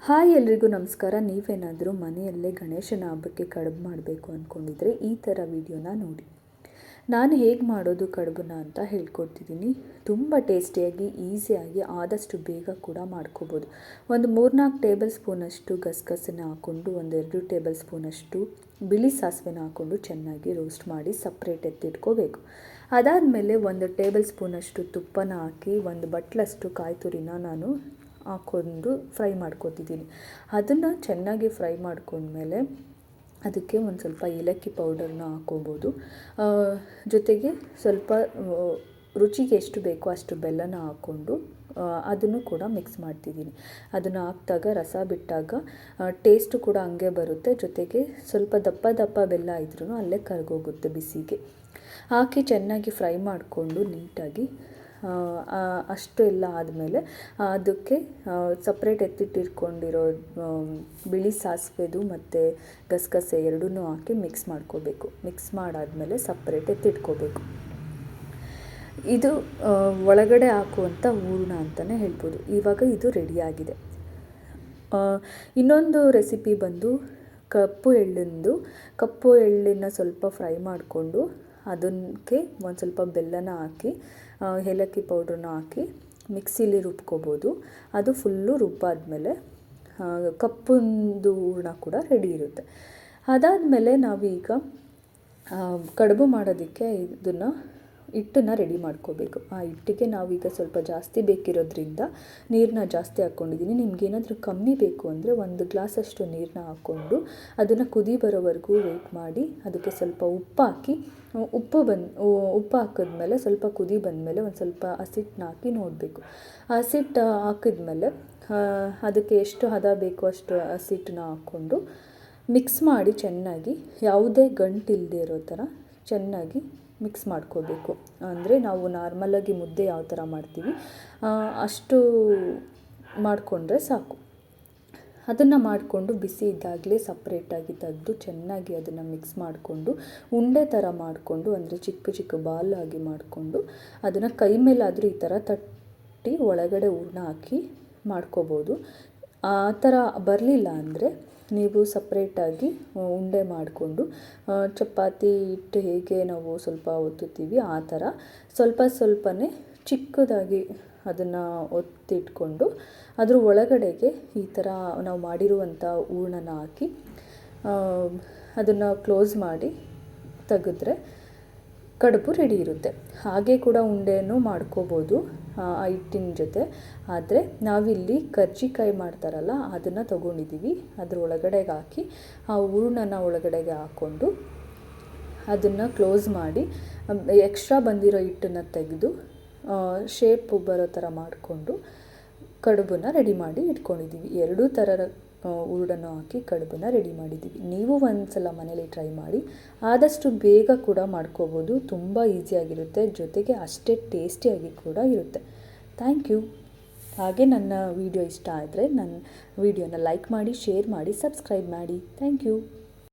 Hi ಎಲ್ರಿಗೂ ನಮಸ್ಕಾರ. ನೀವೇನಾದರೂ ಮನೆಯಲ್ಲೇ ಗಣೇಶನ ಹಬ್ಬಕ್ಕೆ ಕಡುಬು ಮಾಡಬೇಕು ಅಂದ್ಕೊಂಡಿದ್ರೆ ಈ ಥರ ವಿಡಿಯೋನ ನೋಡಿ. ನಾನು ಹೇಗೆ ಮಾಡೋದು ಕಡುಬನ್ನ ಅಂತ ಹೇಳ್ಕೊಡ್ತಿದ್ದೀನಿ. ತುಂಬ ಟೇಸ್ಟಿಯಾಗಿ ಈಸಿಯಾಗಿ ಆದಷ್ಟು ಬೇಗ ಕೂಡ ಮಾಡ್ಕೋಬೋದು. ಒಂದು 3-4 ಟೇಬಲ್ ಸ್ಪೂನಷ್ಟು ಗಸಗಸೆನ ಹಾಕ್ಕೊಂಡು 1-2 ಟೇಬಲ್ ಸ್ಪೂನಷ್ಟು ಬಿಳಿ ಸಾಸಿವೆನ ಹಾಕ್ಕೊಂಡು ಚೆನ್ನಾಗಿ ರೋಸ್ಟ್ ಮಾಡಿ ಸಪ್ರೇಟ್ ಎತ್ತಿಟ್ಕೋಬೇಕು. ಅದಾದಮೇಲೆ 1 ಟೇಬಲ್ ಸ್ಪೂನಷ್ಟು ತುಪ್ಪನ ಹಾಕಿ 1 ಬಟ್ಲಷ್ಟು ಕಾಯಿ ತುರಿನ ನಾನು ಹಾಕ್ಕೊಂಡು ಫ್ರೈ ಮಾಡ್ಕೊತಿದ್ದೀನಿ. ಅದನ್ನು ಚೆನ್ನಾಗಿ ಫ್ರೈ ಮಾಡ್ಕೊಂಡ್ಮೇಲೆ ಅದಕ್ಕೆ ಒಂದು ಸ್ವಲ್ಪ ಏಲಕ್ಕಿ ಪೌಡರ್ನ ಹಾಕ್ಕೋಬೋದು. ಜೊತೆಗೆ ಸ್ವಲ್ಪ ರುಚಿಗೆ ಎಷ್ಟು ಬೇಕೋ ಅಷ್ಟು ಬೆಲ್ಲನ ಹಾಕ್ಕೊಂಡು ಅದನ್ನು ಕೂಡ ಮಿಕ್ಸ್ ಮಾಡ್ತಿದ್ದೀನಿ. ಅದನ್ನು ಹಾಕಿದಾಗ ರಸ ಬಿಟ್ಟಾಗ ಟೇಸ್ಟು ಕೂಡ ಹಂಗೆ ಬರುತ್ತೆ. ಜೊತೆಗೆ ಸ್ವಲ್ಪ ದಪ್ಪ ಬೆಲ್ಲ ಇದ್ರೂ ಅಲ್ಲೇ ಕರಗೋಗುತ್ತೆ ಬಿಸಿಗೆ. ಹಾಕಿ ಚೆನ್ನಾಗಿ ಫ್ರೈ ಮಾಡಿಕೊಂಡು ನೀಟಾಗಿ ಅಷ್ಟು ಎಲ್ಲ ಆದಮೇಲೆ ಅದಕ್ಕೆ ಸಪ್ರೇಟ್ ಎತ್ತಿಟ್ಟಿಟ್ಕೊಂಡಿರೋ ಬಿಳಿ ಸಾಸಿವೆದು ಮತ್ತು ಗಸಗಸೆ ಎರಡನ್ನೂ ಹಾಕಿ ಮಿಕ್ಸ್ ಮಾಡ್ಕೋಬೇಕು. ಮಿಕ್ಸ್ ಮಾಡಾದಮೇಲೆ ಸಪ್ರೇಟ್ ಎತ್ತಿಟ್ಕೋಬೇಕು. ಇದು ಒಳಗಡೆ ಹಾಕುವಂಥ ಹೂರಣ ಅಂತಲೇ ಹೇಳ್ಬೋದು. ಇವಾಗ ಇದು ರೆಡಿಯಾಗಿದೆ. ಇನ್ನೊಂದು ರೆಸಿಪಿ ಬಂದು ಕಪ್ಪು ಎಳ್ಳಿನ ಸ್ವಲ್ಪ ಫ್ರೈ ಮಾಡಿಕೊಂಡು ಅದಕ್ಕೆ ಒಂದು ಸ್ವಲ್ಪ ಬೆಲ್ಲನ ಹಾಕಿ ಏಲಕ್ಕಿ ಪೌಡ್ರನ್ನ ಹಾಕಿ ಮಿಕ್ಸಿಲಿ ರುಬ್ಕೋಬೋದು. ಅದು ಫುಲ್ಲು ರುಬ್ಬಾದಮೇಲೆ ಕಪ್ಪುಂದು ಹೂರಣ ಕೂಡ ರೆಡಿ ಇರುತ್ತೆ. ಅದಾದಮೇಲೆ ನಾವೀಗ ಕಡುಬು ಮಾಡೋದಕ್ಕೆ ಹಿಟ್ಟನ್ನು ರೆಡಿ ಮಾಡ್ಕೋಬೇಕು. ಆ ಹಿಟ್ಟಿಗೆ ನಾವೀಗ ಸ್ವಲ್ಪ ಜಾಸ್ತಿ ಬೇಕಿರೋದ್ರಿಂದ ನೀರನ್ನ ಜಾಸ್ತಿ ಹಾಕ್ಕೊಂಡಿದ್ದೀನಿ. ನಿಮಗೇನಾದರೂ ಕಮ್ಮಿ ಬೇಕು ಅಂದರೆ 1 ಗ್ಲಾಸಷ್ಟು ನೀರನ್ನ ಹಾಕ್ಕೊಂಡು ಅದನ್ನು ಕುದಿ ಬರೋವರೆಗೂ ವೆಯ್ಟ್ ಮಾಡಿ ಅದಕ್ಕೆ ಸ್ವಲ್ಪ ಉಪ್ಪು ಹಾಕಿ ಉಪ್ಪು ಹಾಕಿದ್ಮೇಲೆ ಸ್ವಲ್ಪ ಕುದಿ ಬಂದಮೇಲೆ ಒಂದು ಸ್ವಲ್ಪ ಹಸಿಟ್ಟನ್ನ ಹಾಕಿ ನೋಡಬೇಕು. ಹಸಿಟ್ಟು ಹಾಕಿದ್ಮೇಲೆ ಅದಕ್ಕೆ ಎಷ್ಟು ಹದ ಬೇಕೋ ಅಷ್ಟು ಹಸಿಟ್ಟನ್ನ ಹಾಕ್ಕೊಂಡು ಮಿಕ್ಸ್ ಮಾಡಿ ಚೆನ್ನಾಗಿ ಯಾವುದೇ ಗಂಟಿಲ್ಲದೆ ಇರೋ ಥರ ಚೆನ್ನಾಗಿ ಮಿಕ್ಸ್ ಮಾಡ್ಕೋಬೇಕು. ಅಂದರೆ ನಾವು ನಾರ್ಮಲಾಗಿ ಮುದ್ದೆ ಯಾವ ಥರ ಮಾಡ್ತೀವಿ ಅಷ್ಟು ಮಾಡಿಕೊಂಡ್ರೆ ಸಾಕು. ಅದನ್ನು ಮಾಡಿಕೊಂಡು ಬಿಸಿ ಇದ್ದಾಗಲೇ ಸಪ್ರೇಟಾಗಿ ತೆಗೆದು ಚೆನ್ನಾಗಿ ಅದನ್ನು ಮಿಕ್ಸ್ ಮಾಡಿಕೊಂಡು ಉಂಡೆ ಥರ ಮಾಡಿಕೊಂಡು ಅಂದರೆ ಚಿಕ್ಕ ಬಾಲ್ ಆಗಿ ಮಾಡಿಕೊಂಡು ಅದನ್ನು ಕೈ ಮೇಲಾದರೂ ಈ ಥರ ತಟ್ಟಿ ಒಳಗಡೆ ಹೂರಣ ಹಾಕಿ ಮಾಡ್ಕೋಬೋದು. ಆ ಥರ ಬರಲಿಲ್ಲ ಅಂದರೆ ನೀವು ಸಪ್ರೇಟಾಗಿ ಉಂಡೆ ಮಾಡಿಕೊಂಡು ಚಪಾತಿ ಹಿಟ್ಟು ಹೇಗೆ ನಾವು ಸ್ವಲ್ಪ ಒತ್ತುತ್ತೀವಿ ಆ ಥರ ಸ್ವಲ್ಪನೇ ಚಿಕ್ಕದಾಗಿ ಅದನ್ನು ಒತ್ತಿಟ್ಕೊಂಡು ಅದ್ರ ಒಳಗಡೆಗೆ ಈ ಥರ ನಾವು ಮಾಡಿರುವಂಥ ಹೂರಣನ ಹಾಕಿ ಅದನ್ನು ಕ್ಲೋಸ್ ಮಾಡಿ ತೆಗೆದ್ರೆ ಕಡುಬು ರೆಡಿ ಇರುತ್ತೆ. ಹಾಗೆ ಕೂಡ ಉಂಡೆಯನ್ನು ಮಾಡ್ಕೋಬೋದು ಆ ಹಿಟ್ಟಿನ ಜೊತೆ. ಆದರೆ ನಾವಿಲ್ಲಿ ಕರ್ಜಿಕಾಯಿ ಮಾಡ್ತಾರಲ್ಲ ಅದನ್ನು ತೊಗೊಂಡಿದ್ದೀವಿ. ಅದ್ರ ಒಳಗಡೆಗೆ ಹಾಕಿ ಆ ಹೂರಣನ ಒಳಗಡೆಗೆ ಹಾಕ್ಕೊಂಡು ಅದನ್ನು ಕ್ಲೋಸ್ ಮಾಡಿ ಎಕ್ಸ್ಟ್ರಾ ಬಂದಿರೋ ಹಿಟ್ಟನ್ನು ತೆಗೆದು ಶೇಪ್ ಬರೋ ಥರ ಮಾಡಿಕೊಂಡು ಕಡುಬನ್ನು ರೆಡಿ ಮಾಡಿ ಇಟ್ಕೊಂಡಿದ್ದೀವಿ. 2 ಥರದ ಹೂರಣನ ಹಾಕಿ ಕಡುಬನ್ನು ರೆಡಿ ಮಾಡಿದ್ದೀವಿ. ನೀವು ಒಂದ್ಸಲ ಮನೇಲಿ ಟ್ರೈ ಮಾಡಿ. ಆದಷ್ಟು ಬೇಗ ಕೂಡ ಮಾಡ್ಕೋಬೋದು. ತುಂಬ ಈಸಿಯಾಗಿರುತ್ತೆ. ಜೊತೆಗೆ ಅಷ್ಟೇ ಟೇಸ್ಟಿಯಾಗಿ ಕೂಡ ಇರುತ್ತೆ. Thank you. ಹಾಗೆ ನನ್ನ ವಿಡಿಯೋ ಇಷ್ಟ ಆದರೆ ನನ್ನ ವಿಡಿಯೋನ ಲೈಕ್ ಮಾಡಿ, ಶೇರ್ ಮಾಡಿ, ಸಬ್ಸ್ಕ್ರೈಬ್ ಮಾಡಿ. Thank you.